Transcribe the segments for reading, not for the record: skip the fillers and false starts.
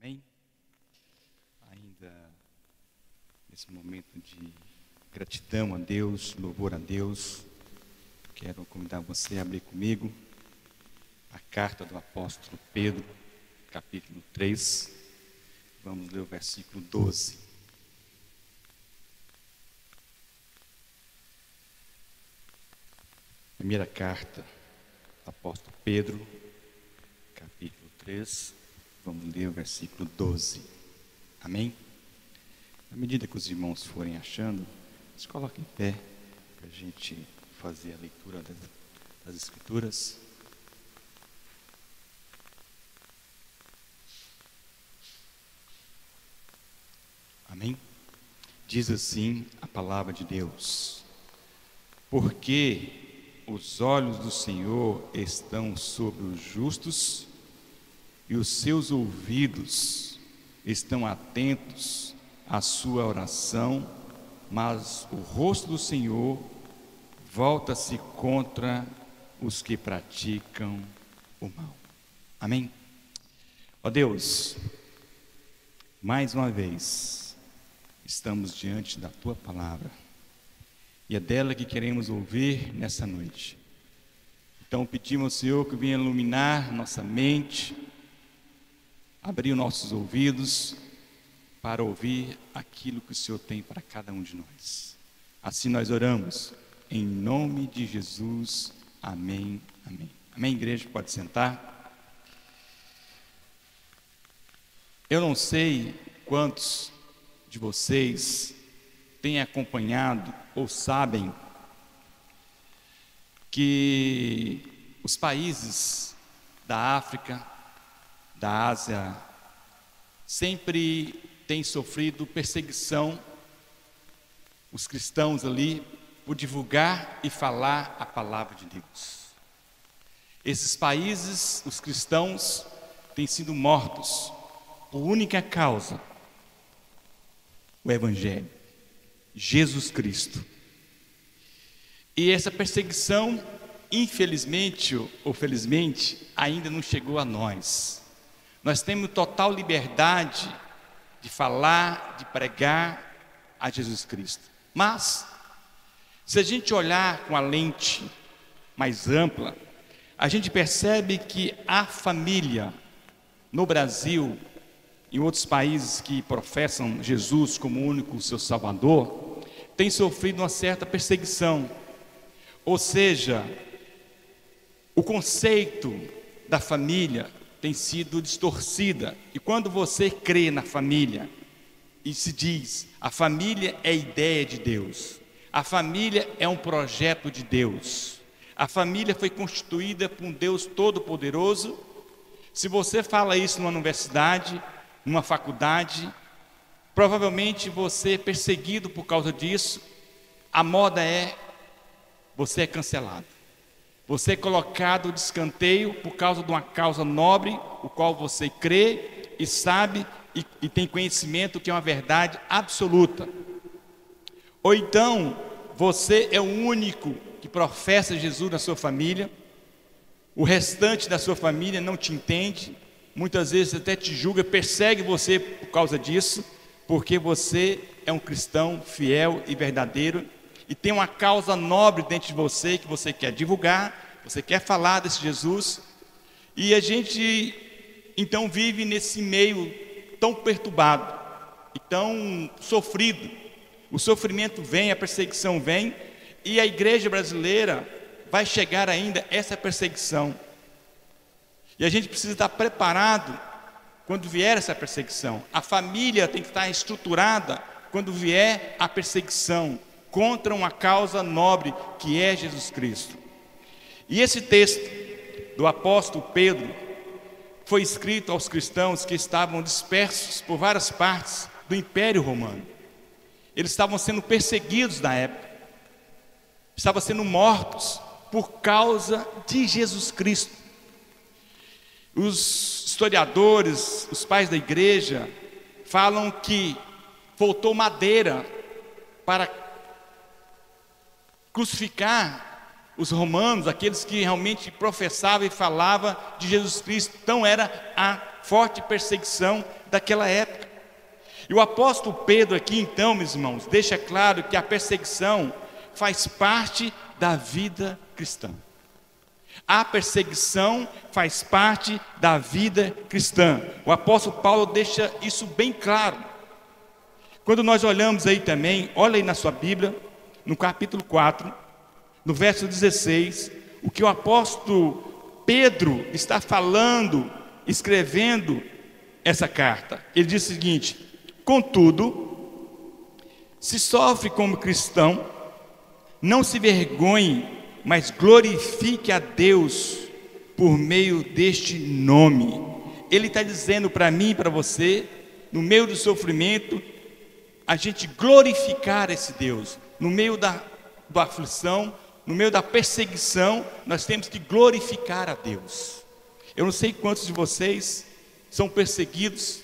Amém? Ainda nesse momento de gratidão a Deus, louvor a Deus, quero convidar você a abrir comigo a carta do apóstolo Pedro, capítulo 3. Vamos ler o versículo 12. Primeira carta do apóstolo Pedro, capítulo 3. Vamos ler o versículo 12. Amém? À medida que os irmãos forem achando, se coloquem em pé para a gente fazer a leitura das Escrituras. Amém? Diz assim a palavra de Deus: porque os olhos do Senhor estão sobre os justos e os seus ouvidos estão atentos à sua oração, mas o rosto do Senhor volta-se contra os que praticam o mal. Amém? Ó Deus, mais uma vez estamos diante da Tua palavra e é dela que queremos ouvir nessa noite. Então pedimos ao Senhor que venha iluminar nossa mente, abrir os nossos ouvidos para ouvir aquilo que o Senhor tem para cada um de nós. Assim nós oramos, em nome de Jesus. Amém, amém. Amém, igreja? Pode sentar. Eu não sei quantos de vocês têm acompanhado ou sabem que os países da África, da Ásia, sempre têm sofrido perseguição, os cristãos ali, por divulgar e falar a palavra de Deus. Esses países, os cristãos, têm sido mortos por única causa: o Evangelho, Jesus Cristo. E essa perseguição, infelizmente ou felizmente, ainda não chegou a nós. Nós temos total liberdade de falar, de pregar a Jesus Cristo. Mas, se a gente olhar com a lente mais ampla, a gente percebe que a família no Brasil, em outros países que professam Jesus como único seu Salvador, tem sofrido uma certa perseguição. Ou seja, o conceito da família tem sido distorcida. E quando você crê na família e se diz, a família é a ideia de Deus, a família é um projeto de Deus, a família foi constituída por um Deus todo-poderoso. Se você fala isso numa universidade, numa faculdade, provavelmente você é perseguido por causa disso. A moda é: você é cancelado, você é colocado de escanteio por causa de uma causa nobre, o qual você crê e sabe e tem conhecimento que é uma verdade absoluta. Ou então, você é o único que professa Jesus na sua família, o restante da sua família não te entende, muitas vezes até te julga, persegue você por causa disso, porque você é um cristão fiel e verdadeiro, e tem uma causa nobre dentro de você, que você quer divulgar, você quer falar desse Jesus. E a gente então vive nesse meio tão perturbado e tão sofrido. O sofrimento vem, a perseguição vem, e a igreja brasileira vai chegar ainda essa perseguição. E a gente precisa estar preparado quando vier essa perseguição. A família tem que estar estruturada quando vier a perseguição contra uma causa nobre que é Jesus Cristo. E esse texto do apóstolo Pedro foi escrito aos cristãos que estavam dispersos por várias partes do Império Romano. Eles estavam sendo perseguidos na época, estavam sendo mortos por causa de Jesus Cristo. Os historiadores, os pais da igreja, falam que faltou madeira para crucificar os romanos, aqueles que realmente professavam e falavam de Jesus Cristo. Então era a forte perseguição daquela época. E o apóstolo Pedro aqui então, meus irmãos, deixa claro que a perseguição faz parte da vida cristã. A perseguição faz parte da vida cristã. O apóstolo Paulo deixa isso bem claro. Quando nós olhamos aí também, olha aí na sua Bíblia, no capítulo 4, no verso 16, o que o apóstolo Pedro está falando, escrevendo essa carta. Ele diz o seguinte: contudo, se sofre como cristão, não se vergonhe, mas glorifique a Deus por meio deste nome. Ele está dizendo para mim e para você, no meio do sofrimento, a gente glorificar esse Deus. No meio da aflição, no meio da perseguição, nós temos que glorificar a Deus. Eu não sei quantos de vocês são perseguidos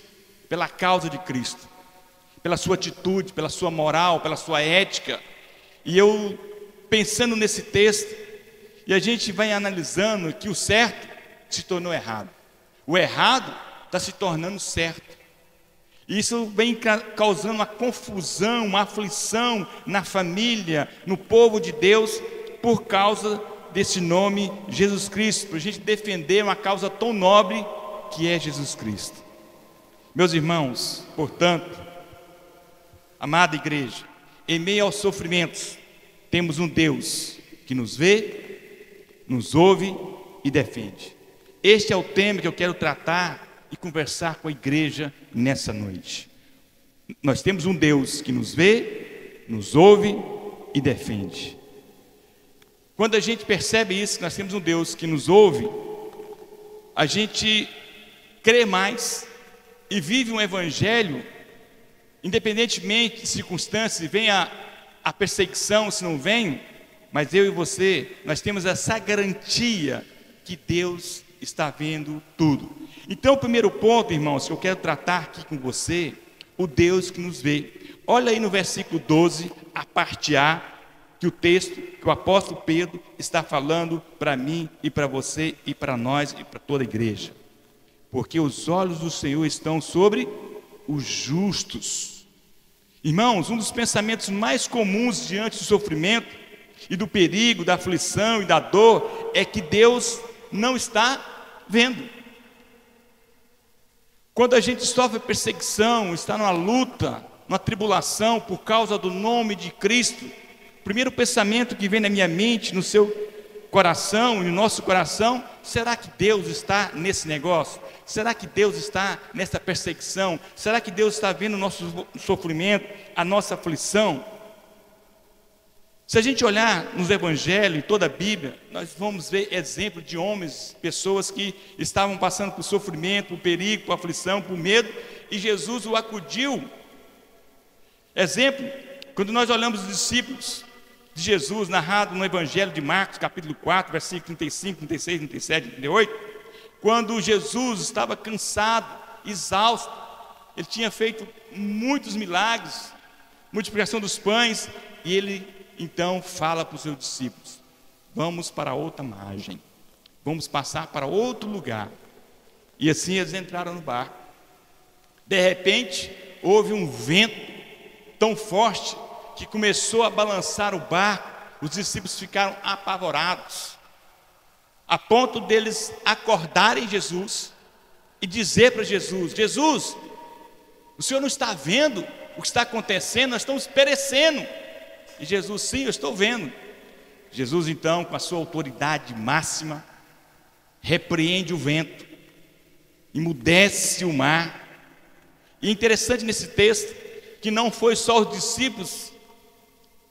pela causa de Cristo, pela sua atitude, pela sua moral, pela sua ética. E eu, pensando nesse texto, e a gente vai analisando que o certo se tornou errado, o errado está se tornando certo. Isso vem causando uma confusão, uma aflição na família, no povo de Deus, por causa desse nome Jesus Cristo, para a gente defender uma causa tão nobre que é Jesus Cristo. Meus irmãos, portanto, amada igreja, em meio aos sofrimentos, temos um Deus que nos vê, nos ouve e defende. Este é o tema que eu quero tratar e conversar com a igreja nessa noite. Nós temos um Deus que nos vê, nos ouve e defende. Quando a gente percebe isso, que nós temos um Deus que nos ouve, a gente crê mais e vive um evangelho, independentemente de circunstâncias, se vem a perseguição, se não vem, mas eu e você, nós temos essa garantia que Deus está vendo tudo. Então, o primeiro ponto, irmãos, que eu quero tratar aqui com você, o Deus que nos vê. Olha aí no versículo 12, a parte A, que o texto, que o apóstolo Pedro está falando para mim e para você e para nós e para toda a igreja. Porque os olhos do Senhor estão sobre os justos. Irmãos, um dos pensamentos mais comuns diante do sofrimento e do perigo, da aflição e da dor, é que Deus não está vendo. Quando a gente sofre perseguição, está numa luta, numa tribulação por causa do nome de Cristo, o primeiro pensamento que vem na minha mente, no seu coração e no nosso coração: será que Deus está nesse negócio? Será que Deus está nessa perseguição? Será que Deus está vendo o nosso sofrimento, a nossa aflição? Se a gente olhar nos evangelhos, em toda a Bíblia, nós vamos ver exemplo de homens, pessoas que estavam passando por sofrimento, por perigo, por aflição, por medo, e Jesus o acudiu. Exemplo, quando nós olhamos os discípulos de Jesus, narrado no evangelho de Marcos, capítulo 4, versículo 35, 36, 37, 38, quando Jesus estava cansado, exausto, ele tinha feito muitos milagres, multiplicação dos pães, e ele então fala para os seus discípulos: vamos para outra margem, vamos passar para outro lugar. E assim eles entraram no barco. De repente houve um vento tão forte que começou a balançar o barco. Os discípulos ficaram apavorados, a ponto deles acordarem Jesus e dizer para Jesus: Jesus, o Senhor não está vendo o que está acontecendo? Nós estamos perecendo. E Jesus: sim, eu estou vendo. Jesus então, com a sua autoridade máxima, repreende o vento, emudece o mar. E interessante nesse texto, que não foi só os discípulos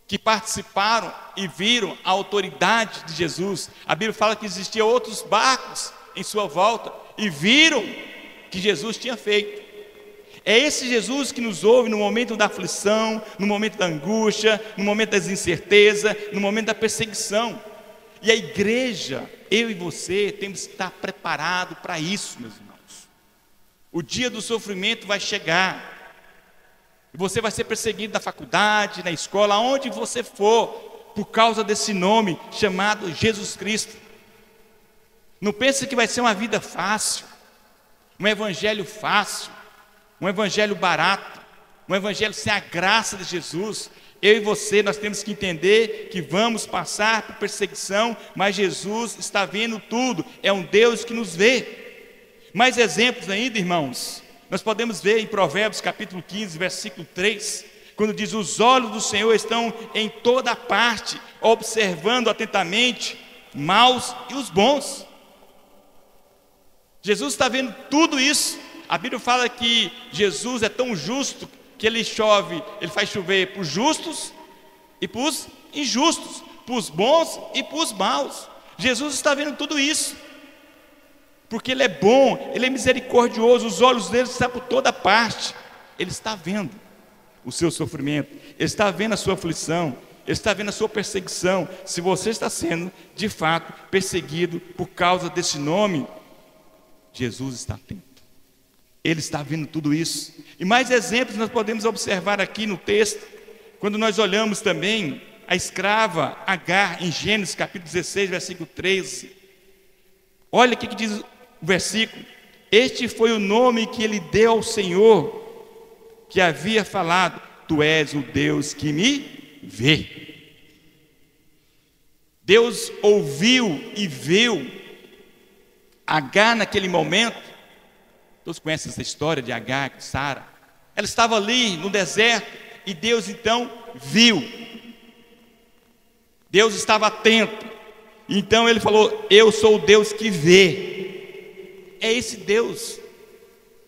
que participaram e viram a autoridade de Jesus. A Bíblia fala que existiam outros barcos em sua volta e viram que Jesus tinha feito. É esse Jesus que nos ouve no momento da aflição, no momento da angústia, no momento das incertezas, no momento da perseguição. E a igreja, eu e você, temos que estar preparado para isso, meus irmãos. O dia do sofrimento vai chegar. E você vai ser perseguido na faculdade, na escola, aonde você for, por causa desse nome chamado Jesus Cristo. Não pense que vai ser uma vida fácil. um evangelho fácil, um evangelho barato, um evangelho sem a graça de Jesus. Eu e você, nós temos que entender que vamos passar por perseguição, mas Jesus está vendo tudo, é um Deus que nos vê. Mais exemplos ainda, irmãos, nós podemos ver em Provérbios capítulo 15, versículo 3, quando diz: os olhos do Senhor estão em toda parte, observando atentamente maus e os bons. Jesus está vendo tudo isso. A Bíblia fala que Jesus é tão justo que ele faz chover para os justos e para os injustos, para os bons e para os maus. Jesus está vendo tudo isso, porque ele é bom, ele é misericordioso, os olhos dele estão por toda parte. Ele está vendo o seu sofrimento, ele está vendo a sua aflição, ele está vendo a sua perseguição. Se você está sendo de fato perseguido por causa desse nome, Jesus está atento, ele está vendo tudo isso. E mais exemplos nós podemos observar aqui no texto, quando nós olhamos também a escrava Agar, em Gênesis capítulo 16, versículo 13. Olha o que diz o versículo: este foi o nome que ele deu ao Senhor, que havia falado: tu és o Deus que me vê. Deus ouviu e viu Agar naquele momento. Todos conhecem essa história de Agar, de Sara. Ela estava ali no deserto e Deus então viu. Deus estava atento. Então ele falou: eu sou o Deus que vê. É esse Deus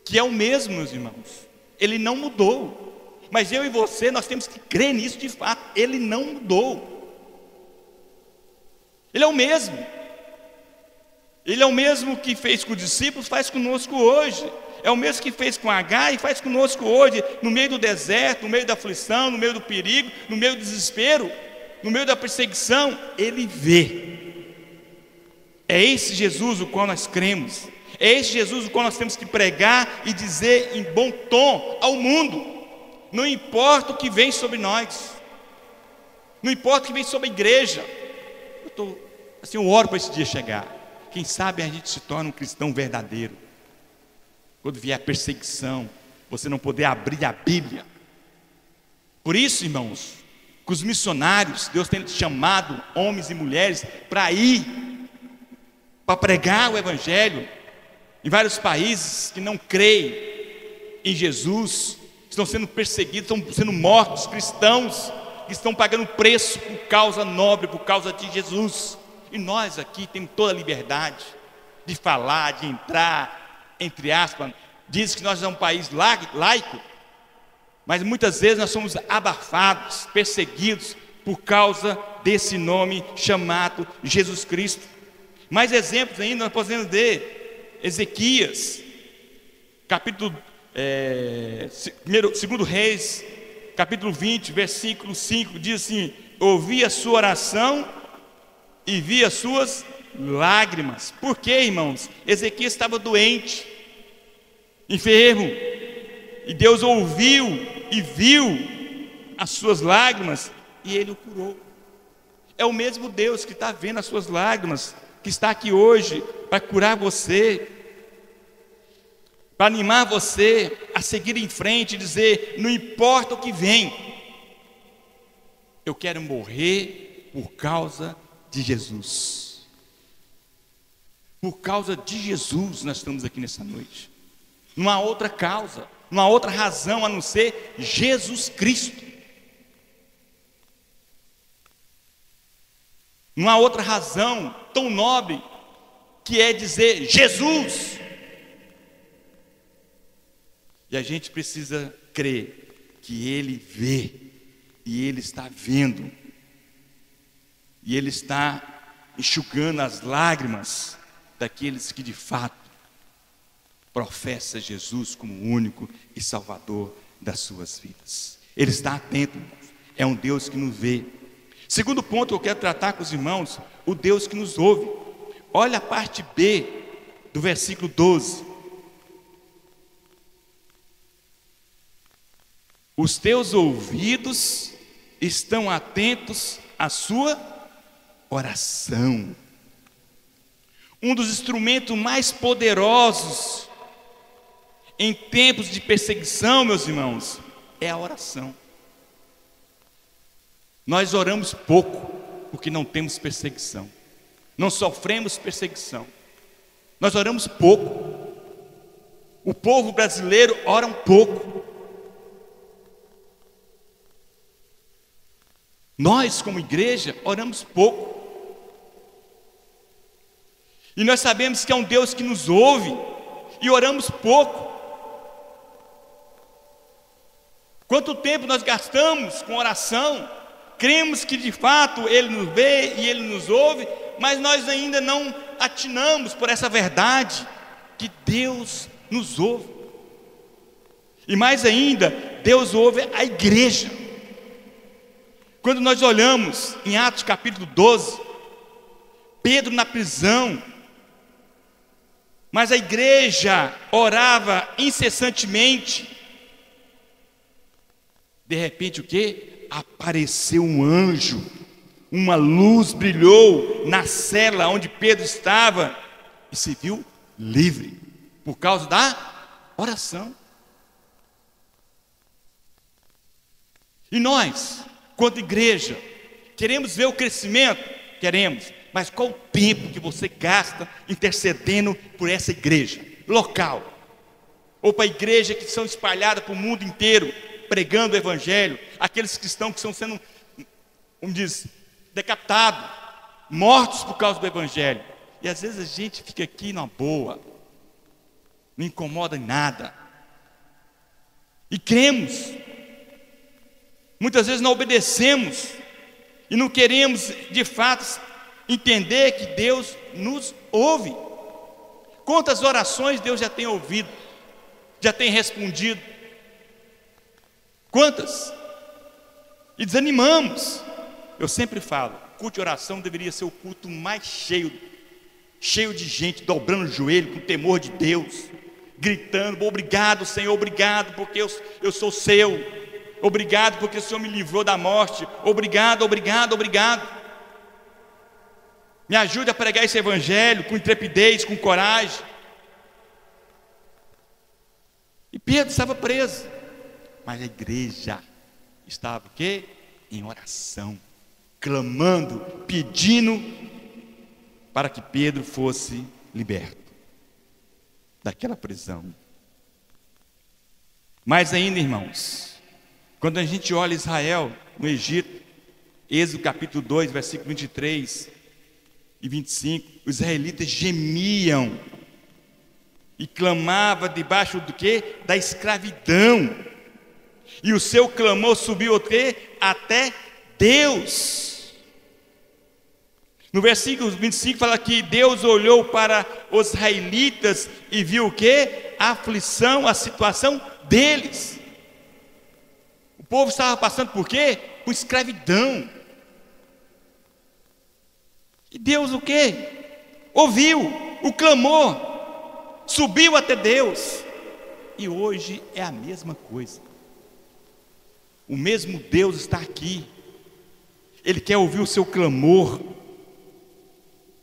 que é o mesmo, meus irmãos. Ele não mudou. Mas eu e você, nós temos que crer nisso de fato. Ele não mudou. Ele é o mesmo. Ele é o mesmo que fez com os discípulos, faz conosco hoje. É o mesmo que fez com Agar e faz conosco hoje, no meio do deserto, no meio da aflição, no meio do perigo, no meio do desespero, no meio da perseguição. Ele vê. É esse Jesus o qual nós cremos. É esse Jesus o qual nós temos que pregar e dizer em bom tom ao mundo. Não importa o que vem sobre nós, não importa o que vem sobre a igreja. Eu oro para esse dia chegar. Quem sabe a gente se torna um cristão verdadeiro. Quando vier a perseguição, você não poder abrir a Bíblia. Por isso, irmãos, que os missionários, Deus tem chamado homens e mulheres para ir, para pregar o Evangelho em vários países que não creem em Jesus, estão sendo perseguidos, estão sendo mortos, cristãos que estão pagando preço por causa nobre, por causa de Jesus. E nós aqui temos toda a liberdade de falar, de entrar, entre aspas. Diz que nós somos um país laico, mas muitas vezes nós somos abafados, perseguidos por causa desse nome chamado Jesus Cristo. Mais exemplos ainda nós podemos ver. Ezequias, capítulo 2 Reis, capítulo 20, versículo 5, diz assim: ouvi a sua oração e vi as suas lágrimas. Por quê, irmãos? Ezequias estava doente, enfermo, e Deus ouviu e viu as suas lágrimas e ele o curou. É o mesmo Deus que está vendo as suas lágrimas, que está aqui hoje para curar você, para animar você a seguir em frente e dizer: não importa o que vem, eu quero morrer por causa de Jesus. Por causa de Jesus nós estamos aqui nessa noite. Não há outra causa, não há outra razão a não ser Jesus Cristo. Não há outra razão tão nobre que é dizer Jesus. E a gente precisa crer que Ele vê, e Ele está vendo, e Ele está enxugando as lágrimas daqueles que de fato professam Jesus como o único e Salvador das suas vidas. Ele está atento, é um Deus que nos vê. Segundo ponto que eu quero tratar com os irmãos, o Deus que nos ouve. Olha a parte B do versículo 12. Os teus ouvidos estão atentos à sua oração. Um dos instrumentos mais poderosos em tempos de perseguição, meus irmãos, é a oração. Nós oramos pouco porque não temos perseguição, não sofremos perseguição. Nós oramos pouco. O povo brasileiro ora um pouco. Nós, como igreja, oramos pouco. E nós sabemos que é um Deus que nos ouve e oramos pouco. Quanto tempo nós gastamos com oração? Cremos que de fato Ele nos vê e Ele nos ouve, mas nós ainda não atinamos por essa verdade que Deus nos ouve. E mais ainda, Deus ouve a igreja. Quando nós olhamos em Atos capítulo 12, Pedro na prisão, mas a igreja orava incessantemente. De repente o quê? Apareceu um anjo, uma luz brilhou na cela onde Pedro estava e se viu livre por causa da oração. E nós, quanto igreja, queremos ver o crescimento? Queremos, mas qual o tempo que você gasta intercedendo por essa igreja local? Ou para a igreja que são espalhadas para o mundo inteiro, pregando o evangelho, aqueles cristãos que estão sendo, como diz, decapitados, mortos por causa do evangelho. E às vezes a gente fica aqui na boa, não incomoda em nada, e cremos, muitas vezes não obedecemos, e não queremos de fato entender que Deus nos ouve. Quantas orações Deus já tem ouvido, já tem respondido? Quantas? E desanimamos. Eu sempre falo, o culto de oração deveria ser o culto mais cheio de gente dobrando o joelho com temor de Deus, gritando: obrigado Senhor, obrigado porque eu sou seu, obrigado porque o Senhor me livrou da morte, obrigado, obrigado, obrigado. Me ajude a pregar esse evangelho com intrepidez, com coragem. E Pedro estava preso, mas a igreja estava o quê? Em oração, clamando, pedindo para que Pedro fosse liberto daquela prisão. Mas ainda, irmãos, quando a gente olha Israel no Egito, Êxodo capítulo 2, versículo 23 e 25, os israelitas gemiam e clamavam debaixo do quê? Da escravidão. E o seu clamor subiu o quê? Até Deus. No versículo 25 fala que Deus olhou para os israelitas e viu o quê? A aflição, a situação deles. O povo estava passando por quê? Por escravidão. E Deus o quê? Ouviu o clamor, subiu até Deus. E hoje é a mesma coisa. O mesmo Deus está aqui. Ele quer ouvir o seu clamor.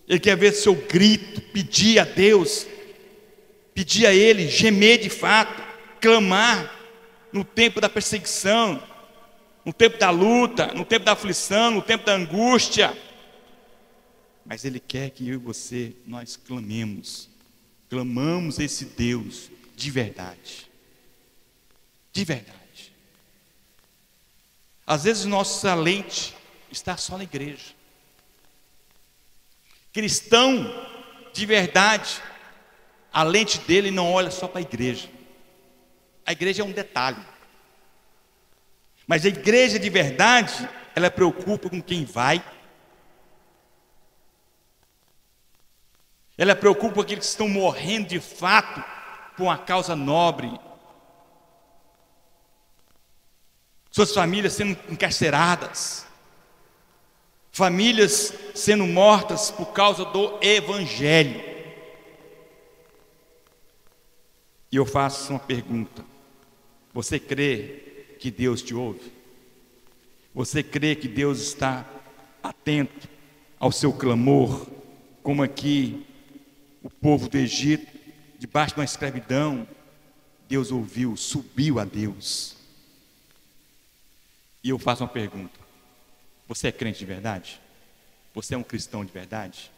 Ele quer ver seu grito, pedir a Deus, pedir a Ele, gemer de fato, clamar no tempo da perseguição, no tempo da luta, no tempo da aflição, no tempo da angústia. Mas Ele quer que eu e você, nós clamamos esse Deus de verdade. De verdade. Às vezes nossa lente está só na igreja. Cristão de verdade, a lente dele não olha só para a igreja. A igreja é um detalhe. Mas a igreja de verdade, ela preocupa com quem vai. Ela preocupa com aqueles que estão morrendo de fato por uma causa nobre. Suas famílias sendo encarceradas, famílias sendo mortas por causa do evangelho. E eu faço uma pergunta: você crê que Deus te ouve? Você crê que Deus está atento ao seu clamor, como aqui o povo do Egito, debaixo de uma escravidão, Deus ouviu, subiu a Deus. E eu faço uma pergunta: você é crente de verdade? Você é um cristão de verdade?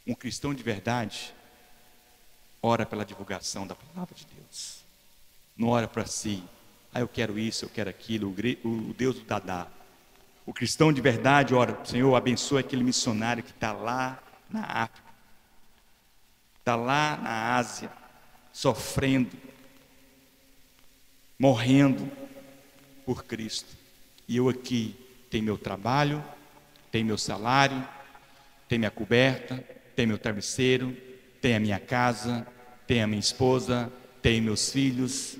Um cristão de verdade ora pela divulgação da palavra de Deus. Não ora para si: eu quero isso, eu quero aquilo, o Deus do Dadá. O cristão de verdade ora: Senhor, abençoa aquele missionário que está lá na África, está lá na Ásia, sofrendo, morrendo por Cristo. E eu aqui tenho meu trabalho, tenho meu salário, tenho minha coberta, tenho meu travesseiro, tenho a minha casa, tenho a minha esposa, tenho meus filhos.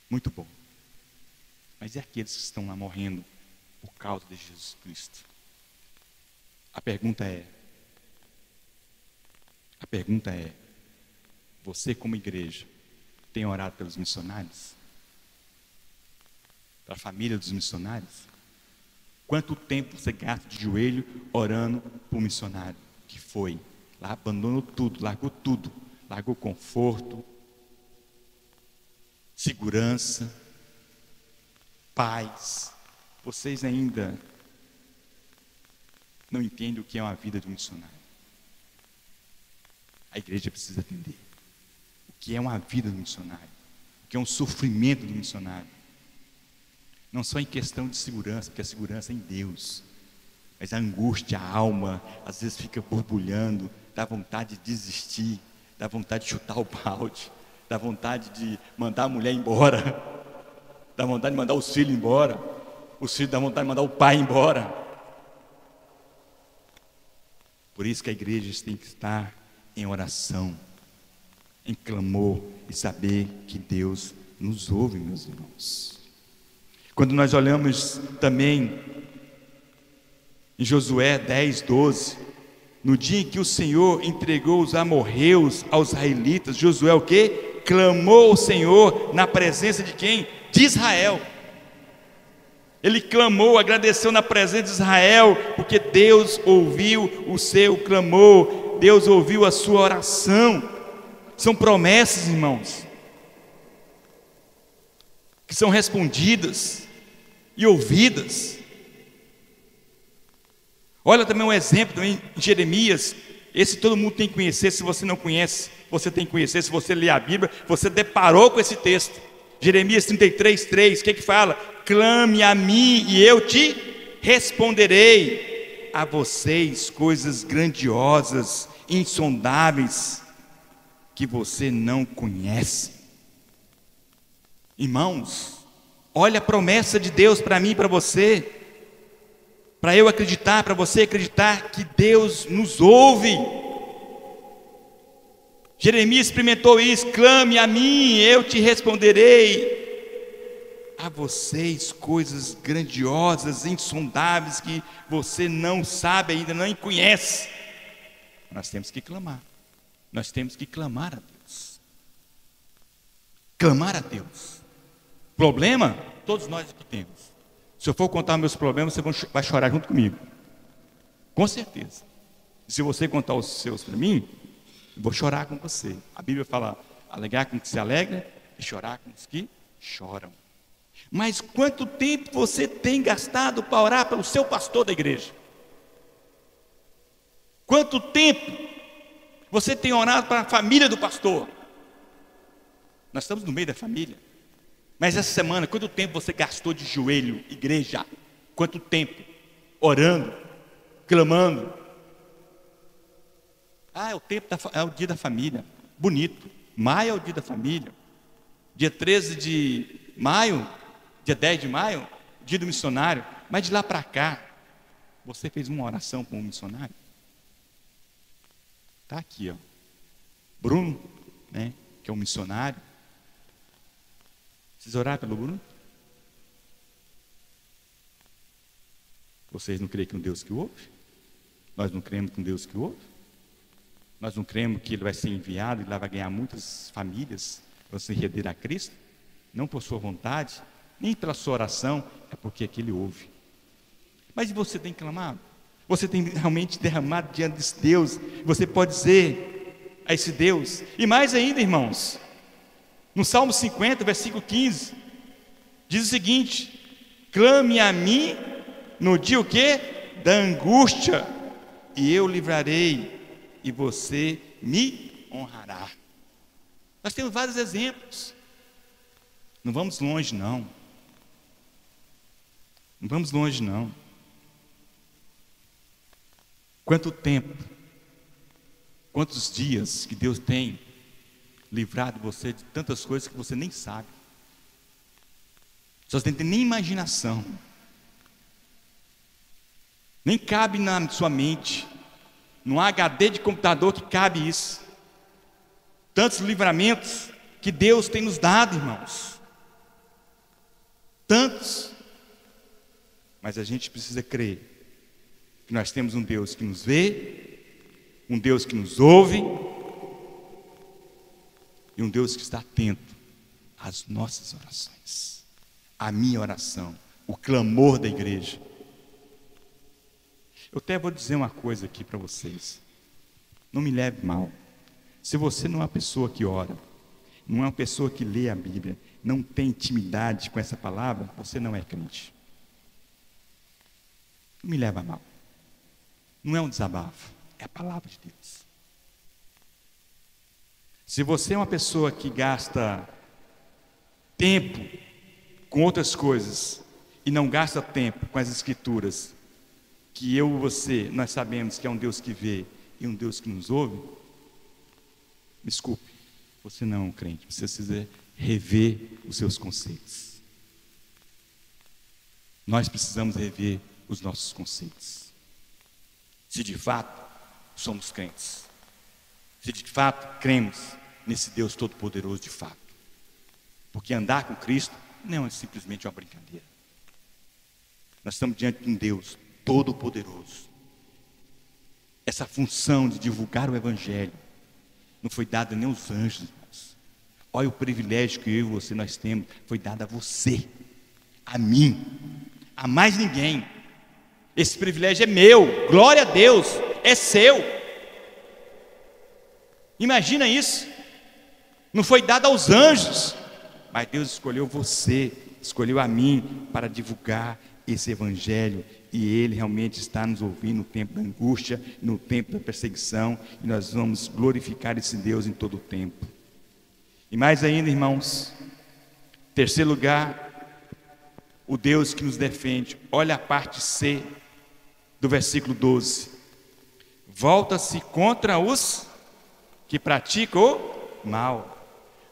Muito bom. Mas e aqueles que estão lá morrendo por causa de Jesus Cristo? A pergunta é, você como igreja tem orado pelos missionários? Para a família dos missionários? Quanto tempo você gasta de joelho orando por um missionário que foi lá, abandonou tudo, largou conforto, segurança, paz? Vocês ainda não entendem o que é uma vida de um missionário. A igreja precisa entender o que é uma vida do missionário, o que é um sofrimento do missionário. Não só em questão de segurança, porque a segurança é em Deus, mas a angústia, a alma, às vezes fica borbulhando, dá vontade de desistir, dá vontade de chutar o balde, dá vontade de mandar a mulher embora, dá vontade de mandar os filhos embora, os filhos dá vontade de mandar o pai embora. Por isso que a igreja tem que estar em oração, em clamor, e saber que Deus nos ouve, meus irmãos. Quando nós olhamos também em Josué 10:12, no dia em que o Senhor entregou os amorreus aos israelitas, Josué o quê? Clamou ao Senhor na presença de quem? De Israel. Ele clamou, agradeceu na presença de Israel, porque Deus ouviu o seu clamor, Deus ouviu a sua oração. São promessas, irmãos, que são respondidas e ouvidas. Olha também um exemplo também em Jeremias. Esse todo mundo tem que conhecer. Se você não conhece, você tem que conhecer. Se você lê a Bíblia, você deparou com esse texto. Jeremias 33:3, o que fala? Clame a mim e eu te responderei a vocês coisas grandiosas, insondáveis, que você não conhece. Irmãos, olha a promessa de Deus para mim e para você, para eu acreditar, para você acreditar que Deus nos ouve. Jeremias experimentou isso: clame a mim, eu te responderei a vocês coisas grandiosas, insondáveis, que você não sabe ainda, nem conhece. Nós temos que clamar, nós temos que clamar a Deus. Clamar a Deus. Problema, todos nós aqui temos. Se eu for contar meus problemas, você vai chorar junto comigo, com certeza. E se você contar os seus para mim, eu vou chorar com você. A Bíblia fala: alegrar com os que se alegram e chorar com os que choram. Mas quanto tempo você tem gastado para orar pelo seu pastor da igreja? Quanto tempo você tem orado para a família do pastor? Nós estamos no meio da família. Mas essa semana, quanto tempo você gastou de joelho, igreja? Quanto tempo orando, clamando? É o dia da família. Bonito. Maio é o dia da família. Dia 13 de maio, dia 10 de maio, dia do missionário. Mas de lá para cá, você fez uma oração com um missionário? Está aqui, ó. Bruno, né, que é um missionário. Vocês oraram pelo Bruno? Vocês não creem que um Deus que ouve? Nós não cremos que um Deus que ouve? Nós não cremos que ele vai ser enviado e lá vai ganhar muitas famílias para se render a Cristo? Não por sua vontade, nem pela sua oração, é porque aqui ele ouve. Mas você tem clamado? Você tem realmente derramado diante de Deus? Você pode dizer: a esse Deus. E mais ainda, irmãos, no Salmo 50, versículo 15, diz o seguinte: clame a mim no dia o quê? Da angústia, e eu livrarei, e você me honrará. Nós temos vários exemplos. Não vamos longe, não. Não vamos longe, não. Quanto tempo, quantos dias que Deus tem livrado você de tantas coisas que você nem sabe. Você não tem nem imaginação. Nem cabe na sua mente. Não há HD de computador que cabe isso. Tantos livramentos que Deus tem nos dado, irmãos. Tantos. Mas a gente precisa crer que nós temos um Deus que nos vê, um Deus que nos ouve e um Deus que está atento às nossas orações, à minha oração, o clamor da igreja. Eu até vou dizer uma coisa aqui para vocês. Não me leve mal. Se você não é uma pessoa que ora, não é uma pessoa que lê a Bíblia, não tem intimidade com essa palavra, você não é crente. Não me leva mal. Não é um desabafo, é a palavra de Deus. Se você é uma pessoa que gasta tempo com outras coisas e não gasta tempo com as Escrituras, que eu e você, nós sabemos que é um Deus que vê e um Deus que nos ouve, desculpe, você não é um crente, você precisa rever os seus conceitos. Nós precisamos rever os nossos conceitos. Se de fato somos crentes, se de fato cremos nesse Deus Todo-Poderoso de fato, porque andar com Cristo não é simplesmente uma brincadeira. Nós estamos diante de um Deus Todo-Poderoso. Essa função de divulgar o Evangelho não foi dada nem aos anjos, irmãos. Olha o privilégio que eu e você nós temos, foi dado a você, a mim, a mais ninguém. Esse privilégio é meu, glória a Deus, é seu. Imagina isso. Não foi dado aos anjos, mas Deus escolheu você, escolheu a mim para divulgar esse Evangelho. E Ele realmente está nos ouvindo no tempo da angústia, no tempo da perseguição, e nós vamos glorificar esse Deus em todo o tempo. E mais ainda, irmãos, terceiro lugar, o Deus que nos defende. Olha a parte C do versículo 12. Volta-se contra os que praticam o mal.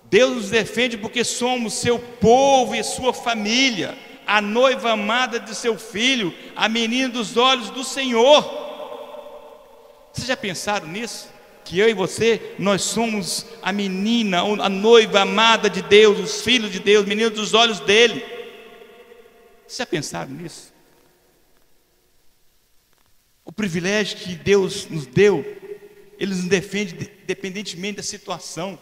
Deus nos defende porque somos seu povo e sua família, a noiva amada de seu filho, a menina dos olhos do Senhor. Vocês já pensaram nisso? Que eu e você, nós somos a menina, a noiva amada de Deus, os filhos de Deus, meninos dos olhos dele. Vocês já pensaram nisso? O privilégio que Deus nos deu, Ele nos defende independentemente da situação.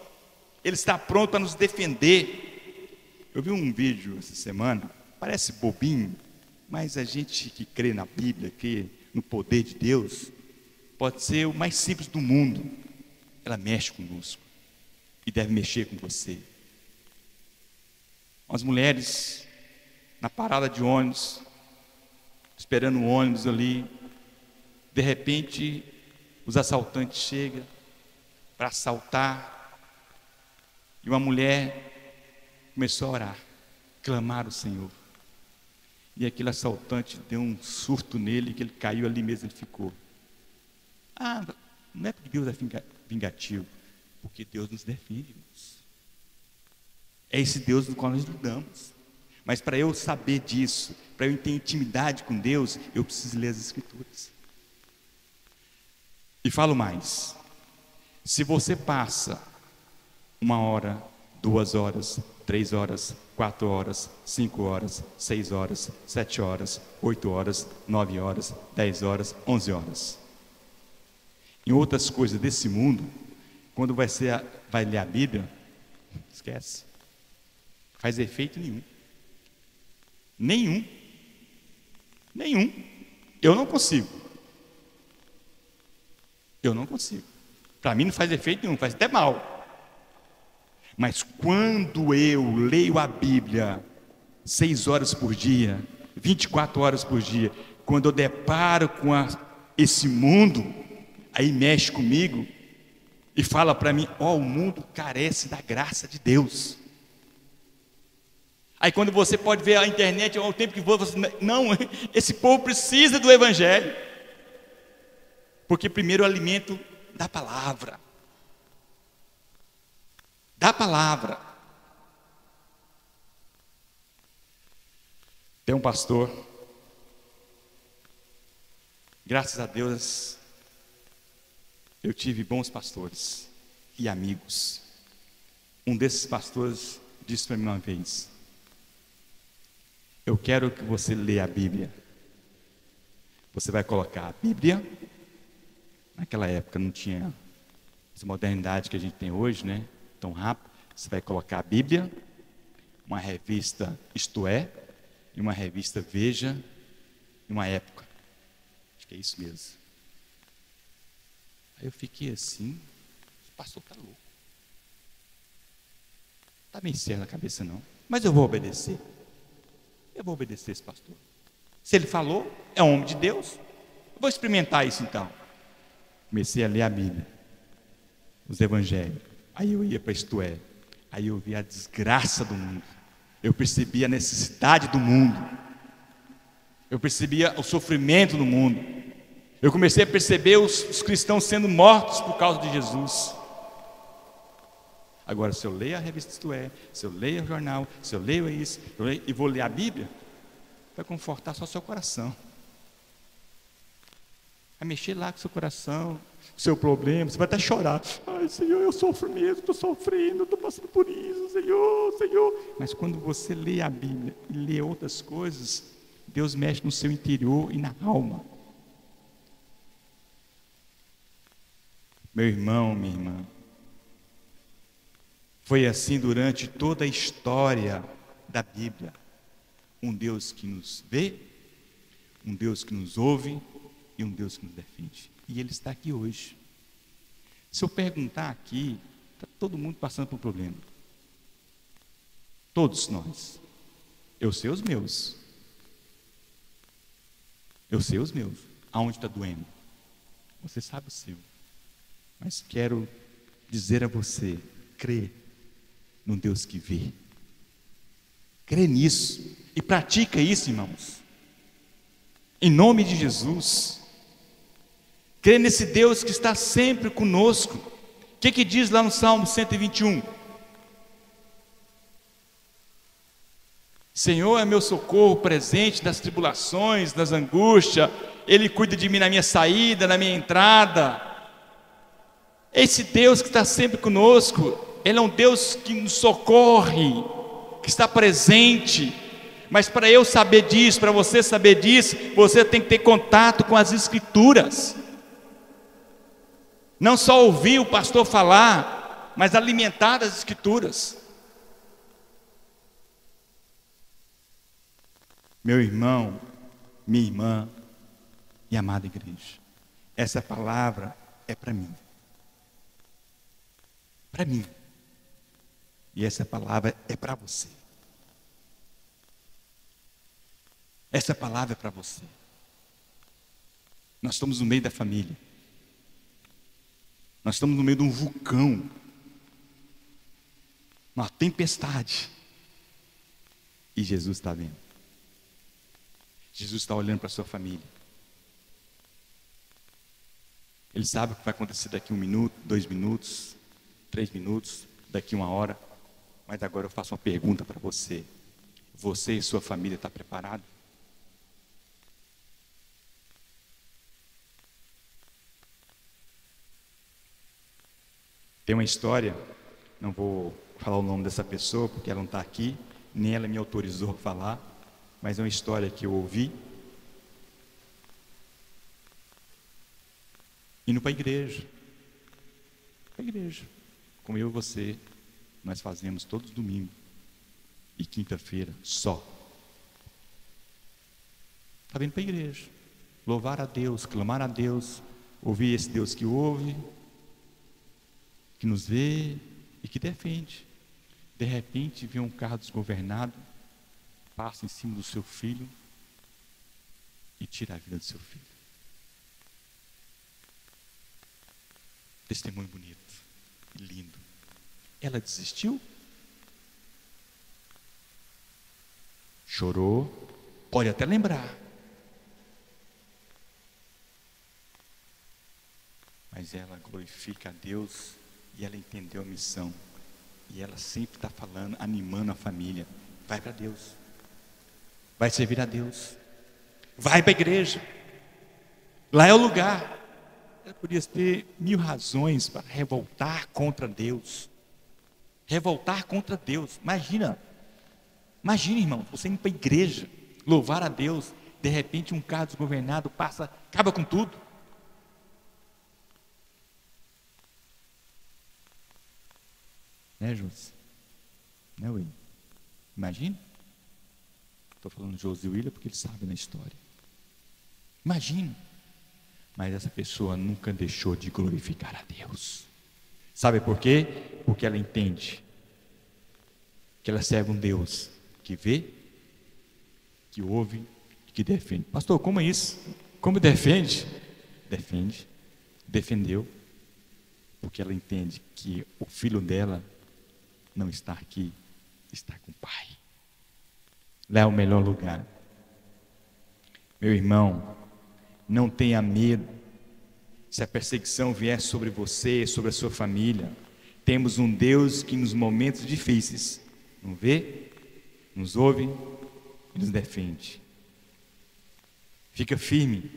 Ele está pronto para nos defender. Eu vi um vídeo essa semana, parece bobinho, mas a gente que crê na Bíblia, crê no poder de Deus, pode ser o mais simples do mundo. Ela mexe conosco e deve mexer com você. As mulheres na parada de ônibus, esperando o ônibus ali, de repente os assaltantes chegam para assaltar, e uma mulher começou a orar, clamar ao Senhor. E aquele assaltante deu um surto nele, que ele caiu ali mesmo e ficou. Ah, não é porque Deus é vingativo, porque Deus nos defende, irmãos. É esse Deus do qual nós lidamos. Mas para eu saber disso, para eu ter intimidade com Deus, eu preciso ler as Escrituras. E falo mais: se você passa 1 hora, 2 horas, 3 horas, 4 horas, 5 horas, 6 horas, 7 horas, 8 horas, 9 horas, 10 horas, 11 horas em outras coisas desse mundo, quando vai ler a Bíblia, esquece, faz efeito nenhum. Eu não consigo. Para mim não faz efeito nenhum, faz até mal. Mas quando eu leio a Bíblia 6 horas por dia, 24 horas por dia, quando eu deparo com esse mundo, aí mexe comigo e fala para mim: ó, o mundo carece da graça de Deus. Aí quando você pode ver a internet, ao tempo que você, não, esse povo precisa do Evangelho, porque primeiro o alimento da palavra, Tem um pastor, graças a Deus, eu tive bons pastores e amigos. Um desses pastores disse para mim uma vez: eu quero que você leia a Bíblia. Você vai colocar a Bíblia. Naquela época não tinha essa modernidade que a gente tem hoje, né? Tão rápido. Você vai colocar a Bíblia, uma revista Isto É, e uma revista Veja, e uma Época. Acho que é isso mesmo. Aí eu fiquei assim: o pastor está louco. Está meio sério na cabeça não. Mas eu vou obedecer. Eu vou obedecer esse pastor. Se ele falou, é um homem de Deus, eu vou experimentar isso então. Comecei a ler a Bíblia, os Evangelhos. Aí eu ia para Isto É. Aí eu vi a desgraça do mundo. Eu percebi a necessidade do mundo. Eu percebia o sofrimento do mundo. Eu comecei a perceber os cristãos sendo mortos por causa de Jesus. Agora, se eu leio a revista Isto É, se eu leio o jornal, se eu leio isso, e vou ler a Bíblia, vai confortar só seu coração. Vai mexer lá com o seu coração, com o seu problema, você vai até chorar. Ai, Senhor, eu sofro mesmo, estou sofrendo, estou passando por isso, Senhor, Senhor. Mas quando você lê a Bíblia e lê outras coisas, Deus mexe no seu interior e na alma. Meu irmão, minha irmã, foi assim durante toda a história da Bíblia. Um Deus que nos vê, um Deus que nos ouve e um Deus que nos defende. E Ele está aqui hoje. Se eu perguntar aqui, está todo mundo passando por um problema. Todos nós. Eu sei os meus. Eu sei os meus. Aonde está doendo? Você sabe o seu. Mas quero dizer a você: crê num Deus que vê. Crê nisso e pratica isso, irmãos. Em nome de Jesus. Crê nesse Deus que está sempre conosco. O que diz lá no Salmo 121? Senhor é meu socorro presente nas tribulações, nas angústias. Ele cuida de mim na minha saída, na minha entrada. Esse Deus que está sempre conosco, Ele é um Deus que nos socorre, que está presente. Mas para eu saber disso, para você saber disso, você tem que ter contato com as Escrituras. Não só ouvir o pastor falar, mas alimentar das Escrituras. Meu irmão, minha irmã e amada igreja, essa palavra é para mim. Para mim. E essa palavra é para você. Essa palavra é para você. Nós estamos no meio da família. Nós estamos no meio de um vulcão, uma tempestade. E Jesus está vendo. Jesus está olhando para a sua família. Ele sabe o que vai acontecer daqui 1 minuto, 2 minutos, 3 minutos, daqui 1 hora. Mas agora eu faço uma pergunta para você. Você e sua família estão preparados? Tem uma história, não vou falar o nome dessa pessoa, porque ela não está aqui, nem ela me autorizou a falar, mas é uma história que eu ouvi. Indo para a igreja. Para a igreja. Como eu e você, nós fazemos todos domingo e quinta-feira só. Está vindo para a igreja. Louvar a Deus, clamar a Deus, ouvir esse Deus que ouve que nos vê e que defende. De repente, vê um carro desgovernado, passa em cima do seu filho e tira a vida do seu filho. Testemunho bonito e lindo. Ela desistiu? Chorou, pode até lembrar. Mas ela glorifica a Deus e ela entendeu a missão. E ela sempre está falando, animando a família. Vai para Deus. Vai servir a Deus. Vai para a igreja. Lá é o lugar. Ela podia ter 1000 razões para revoltar contra Deus. Revoltar contra Deus. Imagina, irmão, você indo para a igreja, louvar a Deus, de repente um carro desgovernado passa, acaba com tudo. Né, Josi? Né, William? Imagina. Estou falando de Josi e William porque eles sabem da história. Imagina. Mas essa pessoa nunca deixou de glorificar a Deus. Sabe por quê? Porque ela entende que ela serve um Deus que vê, que ouve e que defende. Pastor, como é isso? Como defende? Defende. Defendeu. Porque ela entende que o filho dela não está aqui, está com o Pai. Lá é o melhor lugar. Meu irmão, não tenha medo. Se a perseguição vier sobre você, sobre a sua família, temos um Deus que nos momentos difíceis nos vê, nos ouve e nos defende. Fica firme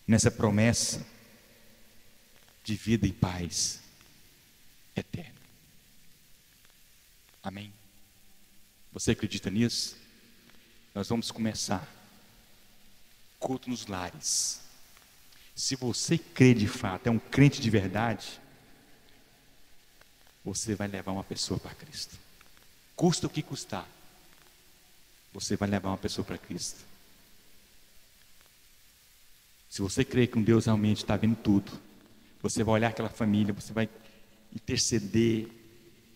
nessa promessa de vida e paz eterna. Amém? Você acredita nisso? Nós vamos começar culto nos lares. Se você crê de fato, é um crente de verdade, você vai levar uma pessoa para Cristo. Custa o que custar, você vai levar uma pessoa para Cristo. Se você crê que um Deus realmente está vendo tudo, você vai olhar aquela família, você vai interceder,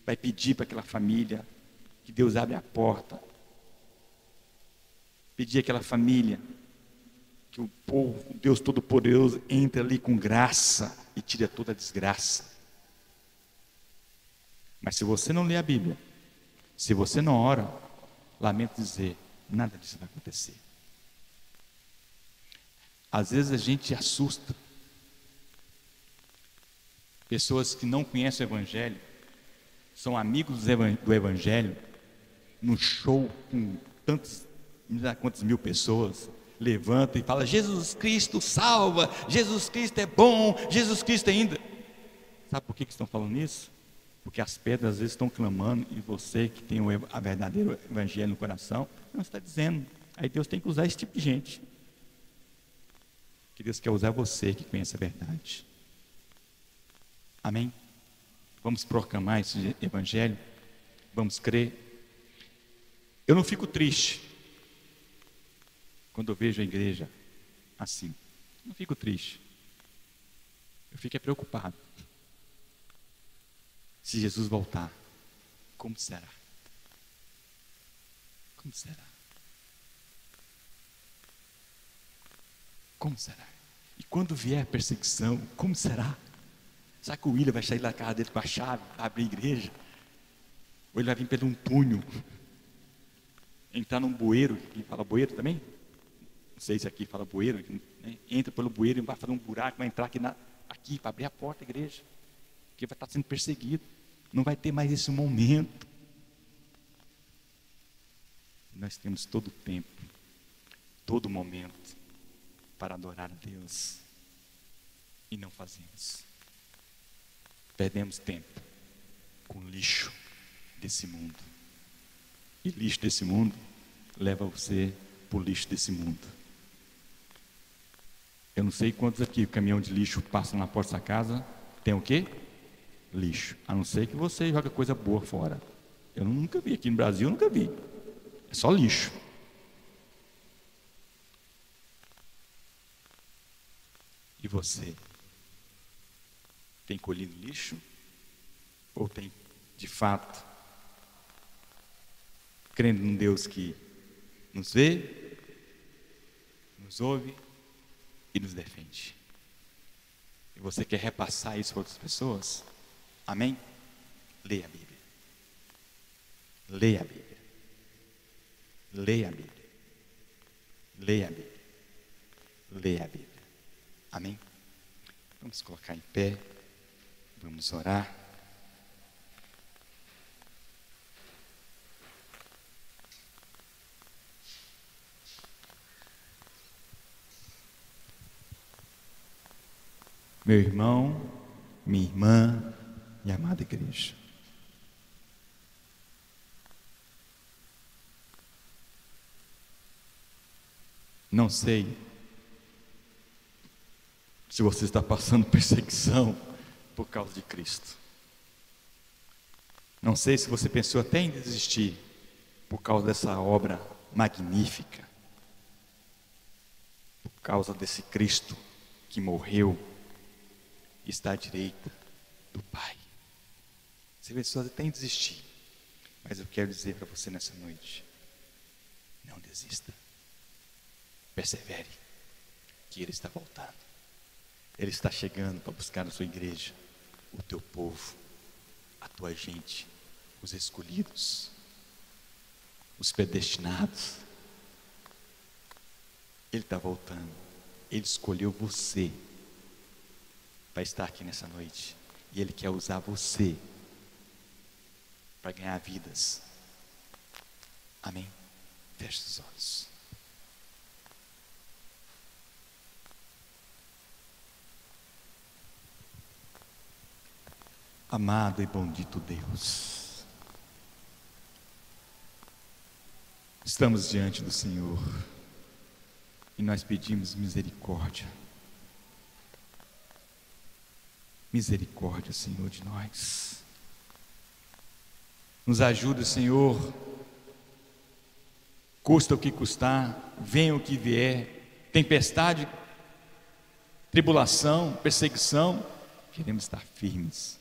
vai pedir para aquela família que Deus abra a porta, pedir àquela família que o povo, o Deus Todo-Poderoso, entre ali com graça e tire toda a desgraça. Mas se você não lê a Bíblia, se você não ora, lamento dizer, nada disso vai acontecer. Às vezes a gente assusta pessoas que não conhecem o Evangelho, são amigos do Evangelho, no show com tantos, não sei quantas mil pessoas, levanta e fala: Jesus Cristo salva, Jesus Cristo é bom, Jesus Cristo ainda. Sabe por que estão falando isso? Porque as pedras às vezes estão clamando e você que tem a verdadeiro Evangelho no coração não está dizendo. Aí Deus tem que usar esse tipo de gente. Que Deus quer usar você que conhece a verdade. Amém? Vamos proclamar esse Evangelho, vamos crer. Eu não fico triste quando eu vejo a igreja assim. Não fico triste. Eu fico preocupado. Se Jesus voltar, como será? Como será? Como será? E quando vier a perseguição, como será? Será que o William vai sair da casa dele com a chave, abrir a igreja? Ou ele vai vir pelo um túnel, entrar num bueiro? Quem fala bueiro também? Não sei se aqui fala bueiro, né? Entra pelo bueiro e vai fazer um buraco, vai entrar aqui para abrir a porta da igreja, porque vai estar sendo perseguido. Não vai ter mais esse momento. Nós temos todo o tempo, todo momento para adorar a Deus e não fazemos. Perdemos tempo com lixo desse mundo. E lixo desse mundo leva você para o lixo desse mundo. Eu não sei quantos aqui, o caminhão de lixo passa na porta da casa, tem o quê? Lixo. A não ser que você joga coisa boa fora. Eu nunca vi, aqui no Brasil eu nunca vi. É só lixo. E você? Tem colhido lixo? Ou tem, de fato, crendo num Deus que nos vê, nos ouve e nos defende? E você quer repassar isso para outras pessoas? Amém? Leia a Bíblia. Leia a Bíblia. Leia a Bíblia. Leia a Bíblia. Leia a Bíblia. Amém? Vamos colocar em pé. Vamos orar. Meu irmão, minha irmã e amada igreja, não sei se você está passando perseguição por causa de Cristo. Não sei se você pensou até em desistir por causa dessa obra magnífica, por causa desse Cristo que morreu e está à direita do Pai. Você pensou até em desistir, mas eu quero dizer para você nessa noite: não desista, persevere, que Ele está voltando. Ele está chegando para buscar a sua igreja, o teu povo, a tua gente, os escolhidos, os predestinados. Ele está voltando. Ele escolheu você para estar aqui nessa noite, e Ele quer usar você para ganhar vidas. Amém? Feche os olhos. Amado e bendito Deus, estamos diante do Senhor e nós pedimos misericórdia. Misericórdia, Senhor, de nós. Nos ajuda, Senhor, custa o que custar, venha o que vier, tempestade, tribulação, perseguição, queremos estar firmes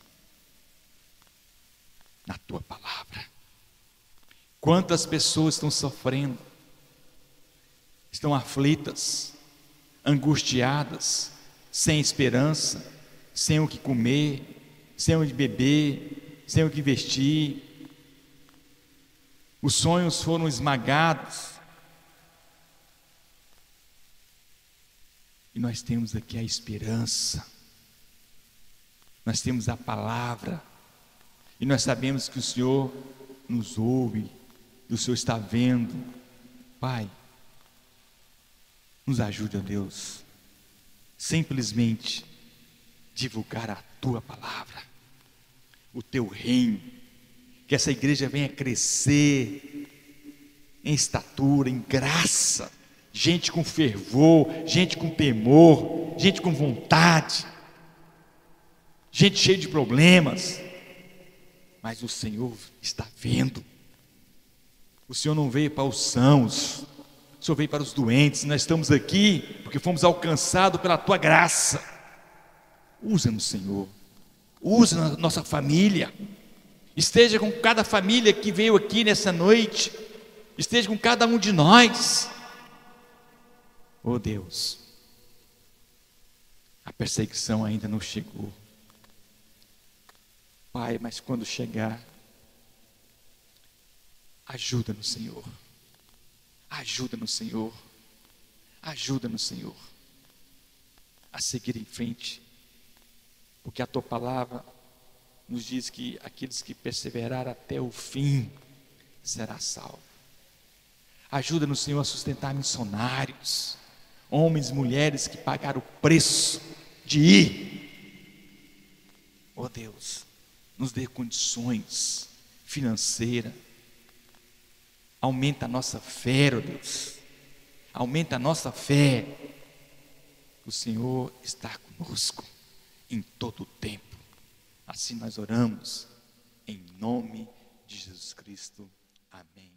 na Tua palavra. Quantas pessoas estão sofrendo, estão aflitas, angustiadas, sem esperança, sem o que comer, sem o que beber, sem o que vestir. Os sonhos foram esmagados. E nós temos aqui a esperança. Nós temos a palavra. E nós sabemos que o Senhor nos ouve, que o Senhor está vendo. Pai, nos ajude, ó Deus, simplesmente divulgar a Tua palavra, o Teu reino, que essa igreja venha crescer em estatura, em graça, gente com fervor, gente com temor, gente com vontade, gente cheia de problemas, mas o Senhor está vendo. O Senhor não veio para os sãos, o Senhor veio para os doentes. Nós estamos aqui porque fomos alcançados pela Tua graça. Usa-nos, Senhor, usa na nossa família, esteja com cada família que veio aqui nessa noite, esteja com cada um de nós. Oh Deus, a perseguição ainda não chegou, Pai, mas quando chegar, ajuda-nos, Senhor, ajuda-nos, Senhor, ajuda-nos, Senhor, a seguir em frente, porque a Tua palavra nos diz que aqueles que perseverar até o fim será salvo. Ajuda-nos, Senhor, a sustentar missionários, homens e mulheres que pagaram o preço de ir. Oh Deus, nos dê condições financeiras, aumenta a nossa fé, oh Deus, aumenta a nossa fé. O Senhor está conosco em todo o tempo. Assim nós oramos, em nome de Jesus Cristo. Amém.